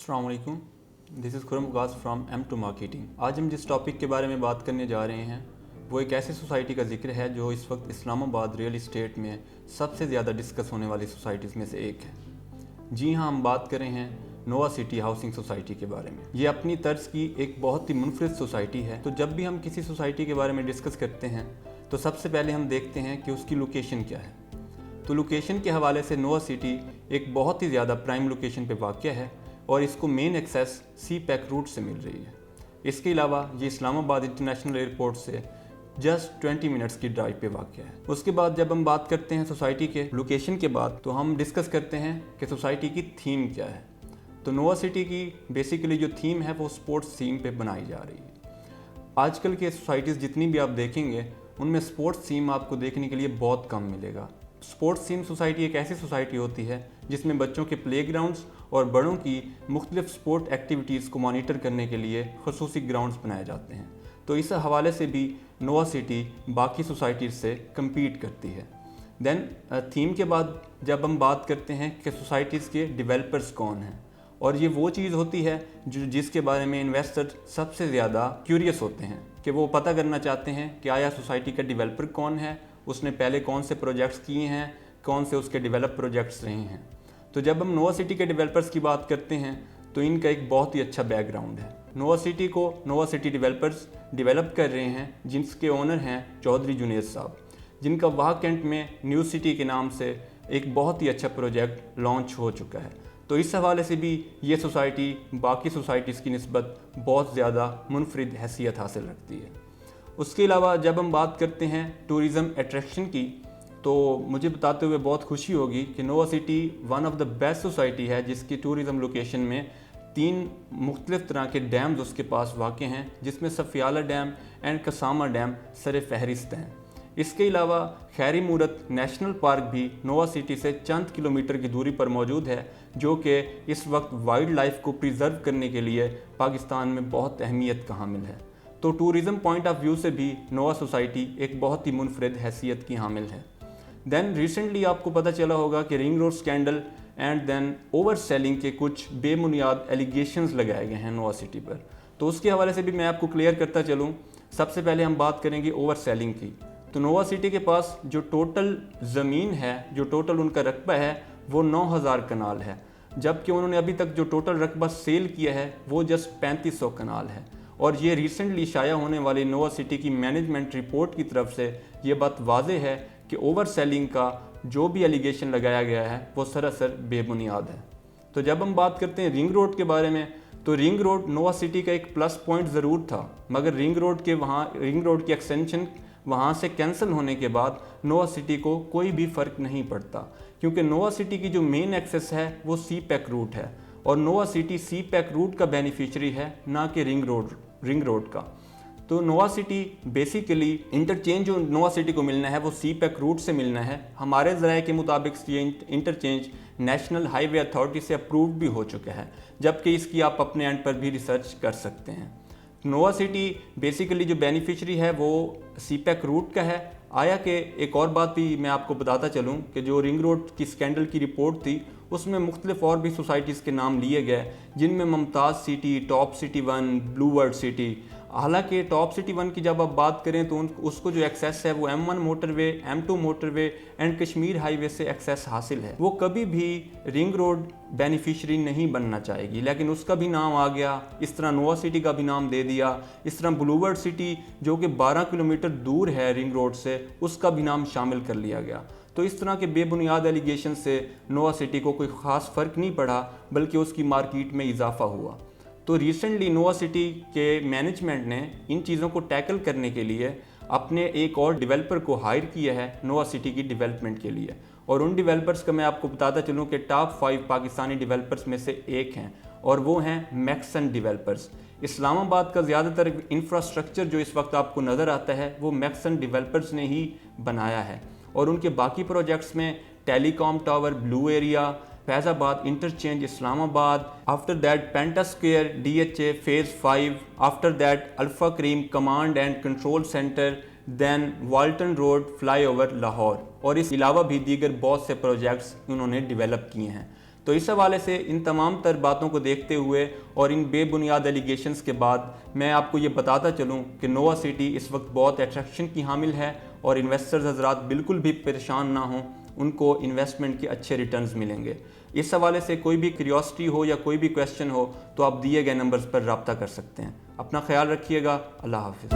अस्सलाम वालेकुम, this is Khurram गाज फ्राम M2 मार्केटिंग। आज हम जिस टॉपिक के बारे में बात करने जा रहे हैं वो एक ऐसी सोसाइटी का जिक्र है जो इस वक्त इस्लामाबाद रियल इस्टेट में सबसे ज़्यादा डिस्कस होने वाली सोसाइटीज़ में से एक है। जी हाँ, हम बात कर रहे हैं नोवा सिटी हाउसिंग सोसाइटी के बारे में। ये अपनी तर्ज की एक बहुत ही मुनफरिद सोसाइटी है। तो जब भी हम किसी सोसाइटी के बारे में डिस्कस करते हैं तो सबसे पहले हम देखते हैं कि उसकी लोकेशन क्या है। तो लोकेशन के हवाले से नोवा सिटी एक बहुत ही ज़्यादा प्राइम लोकेशन पे वाक़या है और इसको मेन एक्सेस सी पैक रूट से मिल रही है। इसके अलावा ये इस्लामाबाद इंटरनेशनल एयरपोर्ट से जस्ट 20 मिनट्स की ड्राइव पे वाक़या है। उसके बाद जब हम बात करते हैं सोसाइटी के लोकेशन के बाद तो हम डिस्कस करते हैं कि सोसाइटी की थीम क्या है। तो नोवा सिटी की बेसिकली जो थीम है वो स्पोर्ट्स थीम पे बनाई जा रही है। आजकल के सोसाइटीज़ जितनी भी आप देखेंगे उनमें स्पोर्ट्स थीम आपको देखने के लिए बहुत कम मिलेगा। स्पोर्ट्स थीम सोसाइटी एक ऐसी सोसाइटी होती है जिसमें बच्चों के प्ले ग्राउंड्स और बड़ों की मुख्तलिफ स्पोर्ट एक्टिविटीज़ को मॉनिटर करने के लिए खसूसी ग्राउंड्स बनाए जाते हैं। तो इस हवाले से भी नोवा सिटी बाकी सोसाइटीज़ से कम्पीट करती है। देन थीम के बाद जब हम बात करते हैं कि सोसाइटीज़ के डेवलपर्स कौन हैं, और ये वो चीज़ होती है जिसके बारे में इन्वेस्टर सबसे ज़्यादा क्यूरियस होते हैं कि वो पता करना चाहते हैं कि आया सोसाइटी का डेवलपर कौन है, उसने पहले कौन से प्रोजेक्ट्स किए हैं, कौन से उसके डेवलप प्रोजेक्ट्स रहे हैं। तो जब हम नोवा सिटी के डेवलपर्स की बात करते हैं तो इनका एक बहुत ही अच्छा बैकग्राउंड है। नोवा सिटी को नोवा सिटी डेवलपर्स डेवलप कर रहे हैं जिसके ओनर हैं चौधरी जुनेद साहब, जिनका वाह कैंट में न्यू सिटी के नाम से एक बहुत ही अच्छा प्रोजेक्ट लॉन्च हो चुका है। तो इस हवाले से भी ये सोसाइटी बाकी सोसाइटीज़ की निस्बत बहुत ज़्यादा मुनफरिद हैसियत हासिल रखती है। उसके अलावा जब हम बात करते हैं टूरिज़म अट्रैक्शन की तो मुझे बताते हुए बहुत खुशी होगी कि Nova City one of the best society है जिसकी टूरिज़म लोकेशन में 3 मुख्तलिफ तरह के डैम्स उसके पास वाक़ हैं, जिसमें सफ़ियाला डैम एंड कसामा डैम सर फहरिस्त हैं। इसके अलावा खैरी मूरत नेशनल पार्क भी नोवा सिटी से चंद किलोमीटर की दूरी पर मौजूद है, जो कि इस वक्त वाइल्ड लाइफ को प्रिजर्व करने के लिए पाकिस्तान में बहुत अहमियत का हामिल है। तो टूरिज़म पॉइंट ऑफ व्यू से भी नोवा सोसाइटी एक बहुत ही मुनफरिद हैसियत की हामिल है। देन रिसेंटली आपको पता चला होगा कि ring road scandal and then over selling के कुछ बेबुनियाद एलिगेशंस लगाए गए हैं नोवा सिटी पर। तो उसके हवाले से भी मैं आपको क्लियर करता चलूँ। सबसे पहले हम बात करेंगे ओवर सेलिंग की। तो नोवा सिटी के पास जो टोटल ज़मीन है, जो टोटल उनका रकबा है वो 9000 कनाल है, जबकि उन्होंने अभी तक जो टोटल रकबा सेल किया है वो जस्ट 3500 कनाल है। और ये रिसेंटली शाया होने वाली नोवा सिटी की मैनेजमेंट रिपोर्ट की तरफ से ये बात वाज़ेह है कि ओवर सेलिंग का जो भी एलिगेशन लगाया गया है वो सरासर बेबुनियाद है। तो जब हम बात करते हैं रिंग रोड के बारे में तो रिंग रोड नोवा सिटी का एक प्लस पॉइंट ज़रूर था, मगर रिंग रोड की एक्सटेंशन वहाँ से कैंसिल होने के बाद नोवा सिटी को कोई भी फ़र्क नहीं पड़ता, क्योंकि नोवा सिटी की जो मेन एक्सेस है वो सी पैक रूट है और नोवा सिटी सी पैक रूट का बेनिफिशरी है, ना कि रिंग रोड का। तो नोवा सिटी बेसिकली इंटरचेंज जो नोवा सिटी को मिलना है वो सी पैक रूट से मिलना है। हमारे ज़राए के मुताबिक ये इंटरचेंज नेशनल हाईवे अथॉरिटी से अप्रूव भी हो चुका है, जबकि इसकी आप अपने एंड पर भी रिसर्च कर सकते हैं। नोवा सिटी बेसिकली जो बेनिफिशरी है वो सी पैक रूट का है। आया कि एक और बात भी मैं आपको बताता चलूँ कि जो रिंग रोड की स्कैंडल की रिपोर्ट थी उसमें मुख्तलिफ और भी सोसाइटीज़ के नाम लिए गए, जिनमें Mumtaz city, top city 1, blue world city. हालांकि टॉप सिटी 1 की जब आप बात करें तो उसको जो एक्सेस है वो M1 motorway, M2 motorway and Kashmir highway से एक्सेस हासिल है। वो कभी भी रिंग रोड बेनिफिशरी नहीं बनना चाहेगी, लेकिन उसका भी नाम आ गया। इस तरह नोवा सिटी का भी नाम दे दिया। इस तरह ब्लू वर्ल्ड सिटी जो कि 12 किलोमीटर दूर है रिंग रोड से, उसका भी नाम शामिल कर लिया गया। तो इस तरह के बेबुनियाद एलिगेशन से नोवा सिटी को कोई ख़ास फ़र्क नहीं पड़ा, बल्कि उसकी मार्केट में इजाफा हुआ। तो रिसेंटली नोवा सिटी के मैनेजमेंट ने इन चीज़ों को टैकल करने के लिए अपने एक और डेवलपर को हायर किया है नोवा सिटी की डेवलपमेंट के लिए। और उन डेवलपर्स का मैं आपको बताता चलूँ कि टॉप 5 पाकिस्तानी डेवलपर्स में से एक हैं, और वो हैं मैक्सन डेवलपर्स। इस्लामाबाद का ज़्यादातर इंफ्रास्ट्रक्चर जो इस वक्त आपको नज़र आता है वो मैक्सन डेवलपर्स ने ही बनाया है, और उनके बाकी प्रोजेक्ट्स में telecom tower, blue area, Faizabad interchange Islamabad, after that penta square DHA phase 5, after that Arfa Karim command and control centre, then Walton road flyover Lahore, और इस अलावा भी दीगर बहुत से प्रोजेक्ट्स उन्होंने डेवलप किए हैं। تو اس حوالے سے ان تمام تر باتوں کو دیکھتے ہوئے اور ان بے بنیاد ایلیگیشنز کے بعد میں آپ کو یہ بتاتا چلوں کہ نووا سٹی اس وقت بہت اٹریکشن کی حامل ہے اور انویسٹرز حضرات بالکل بھی پریشان نہ ہوں، ان کو انویسٹمنٹ کے اچھے ریٹرنز ملیں گے۔ اس حوالے سے کوئی بھی کیوریوسٹی ہو یا کوئی بھی کویسچن ہو تو آپ دیے گئے نمبرز پر رابطہ کر سکتے ہیں۔ اپنا خیال رکھیے گا۔ اللہ حافظ۔